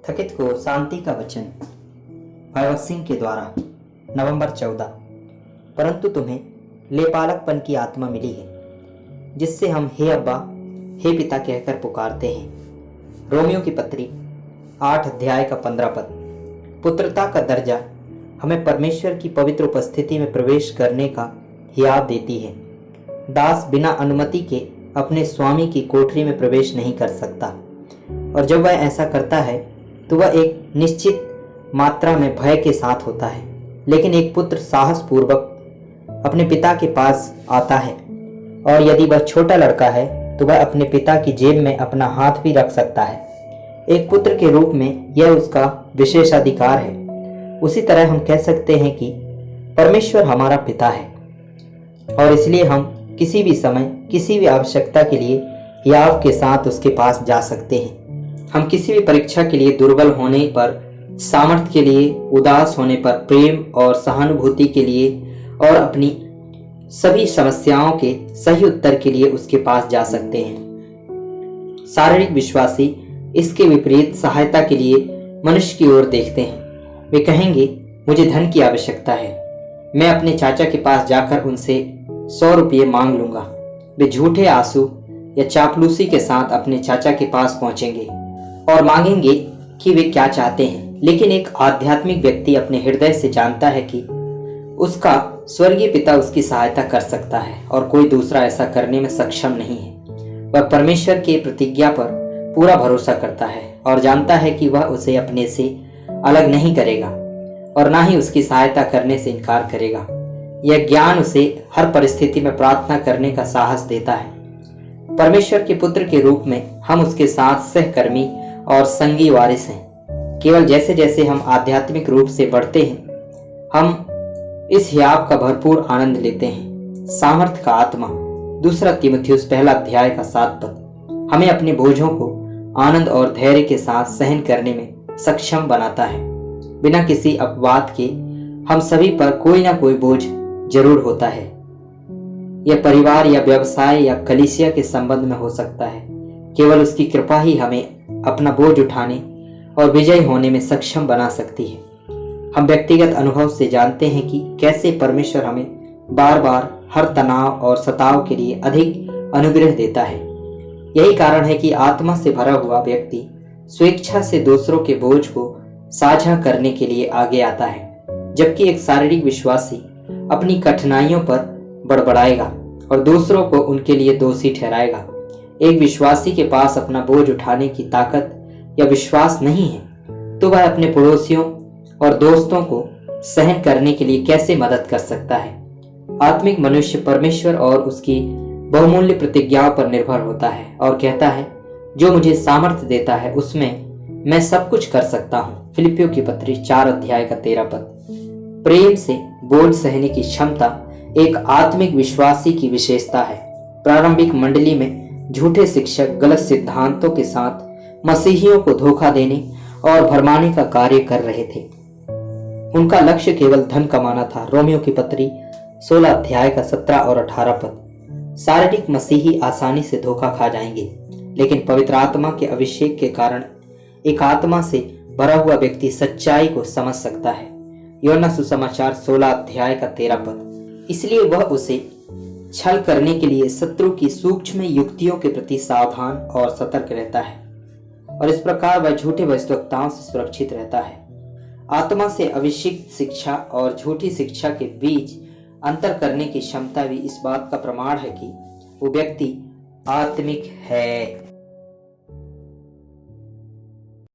थकित को शांति का वचन। भगत सिंह के द्वारा। नवंबर 14। परंतु तुम्हें लेपालकपन की आत्मा मिली है, जिससे हम हे अब्बा, हे पिता कहकर पुकारते हैं। रोमियो की पत्री 8 अध्याय का 15 पद। पुत्रता का दर्जा हमें परमेश्वर की पवित्र उपस्थिति में प्रवेश करने का हियाव देती है। दास बिना अनुमति के अपने स्वामी की कोठरी में प्रवेश नहीं कर सकता, और जब वह ऐसा करता है तो वह एक निश्चित मात्रा में भय के साथ होता है। लेकिन एक पुत्र साहस पूर्वक अपने पिता के पास आता है, और यदि वह छोटा लड़का है तो वह अपने पिता की जेब में अपना हाथ भी रख सकता है। एक पुत्र के रूप में यह उसका विशेषाधिकार है। उसी तरह हम कह सकते हैं कि परमेश्वर हमारा पिता है, और इसलिए हम किसी भी समय किसी भी आवश्यकता के लिए हियाव के साथ उसके पास जा सकते हैं। हम किसी भी परीक्षा के लिए दुर्बल होने पर, सामर्थ्य के लिए उदास होने पर, प्रेम और सहानुभूति के लिए और अपनी सभी समस्याओं के सही उत्तर के लिए उसके पास जा सकते हैं। शारीरिक विश्वासी इसके विपरीत सहायता के लिए मनुष्य की ओर देखते हैं। वे कहेंगे, मुझे धन की आवश्यकता है, मैं अपने चाचा के पास जाकर उनसे 100 रुपये मांग लूंगा। वे झूठे आंसू या चापलूसी के साथ अपने चाचा के पास पहुंचेंगे और मांगेंगे कि वे क्या चाहते हैं। लेकिन एक आध्यात्मिक व्यक्ति अपने हृदय से जानता है कि उसका स्वर्गीय पिता उसकी सहायता कर सकता है और कोई दूसरा ऐसा करने में सक्षम नहीं है। वह परमेश्वर के प्रतिज्ञा पर पूरा भरोसा करता है और जानता है कि वह उसे अपने से अलग नहीं करेगा और ना ही उसकी सहायता करने से इनकार करेगा। यह ज्ञान उसे हर परिस्थिति में प्रार्थना करने का साहस देता है। परमेश्वर के पुत्र के रूप में हम उसके साथ सहकर्मी और संगी वारिस हैं। केवल जैसे जैसे हम आध्यात्मिक रूप से बढ़ते हैं, हम इस हियाव का भरपूर आनंद लेते हैं। सामर्थ्य का आत्मा 2 तीमुथियुस 1 अध्याय का 7 पद हमें अपने बोझों को आनंद और धैर्य के साथ सहन करने में सक्षम बनाता है। बिना किसी अपवाद के हम सभी पर कोई ना कोई बोझ जरूर होता है। यह परिवार या व्यवसाय या कलीसिया के संबंध में हो सकता है। केवल उसकी कृपा ही हमें अपना बोझ उठाने और विजयी होने में सक्षम बना सकती है। हम व्यक्तिगत अनुभव से जानते हैं कि कैसे परमेश्वर हमें बार बार हर तनाव और सताव के लिए अधिक अनुग्रह देता है। यही कारण है कि आत्मा से भरा हुआ व्यक्ति स्वेच्छा से दूसरों के बोझ को साझा करने के लिए आगे आता है, जबकि एक शारीरिक विश्वासी अपनी कठिनाइयों पर बड़बड़ाएगा और दूसरों को उनके लिए दोषी ठहराएगा। एक विश्वासी के पास अपना बोझ उठाने की ताकत या विश्वास नहीं है तो वह अपने पड़ोसियों और दोस्तों को सहन करने के लिए कैसे मदद कर सकता है। आत्मिक मनुष्य परमेश्वर और उसकी बहुमूल्य प्रतिज्ञाओं पर निर्भर होता है और कहता है, जो मुझे सामर्थ्य देता है उसमें मैं सब कुछ कर सकता हूँ। फिलिपियों की पत्री 4 अध्याय का 13 पद। प्रेम से बोझ सहने की क्षमता एक आत्मिक विश्वासी की विशेषता है। प्रारंभिक मंडली में झूठे शिक्षक गलत सिद्धांतों के साथ मसीहियों को धोखा देने और भरमाने का कार्य कर रहे थे। उनका लक्ष्य केवल धन कमाना था। रोमियो की पत्री 16 अध्याय का 17 और 18 पद। शारीरिक मसीही आसानी से धोखा खा जाएंगे, लेकिन पवित्र आत्मा के अभिषेक के कारण एक आत्मा से भरा हुआ व्यक्ति सच्चाई को समझ सकता है। यूहन्ना सुसमाचार 16 अध्याय का 13 पद। इसलिए वह उसे छल करने के लिए शत्रु की सूक्ष्म युक्तियों के प्रति सावधान और सतर्क रहता है, और इस प्रकार वह झूठे भविष्यवक्ताओं से सुरक्षित रहता है। आत्मा से अभिषिक्त शिक्षा और झूठी शिक्षा के बीच अंतर करने की क्षमता भी इस बात का प्रमाण है कि वो व्यक्ति आत्मिक है।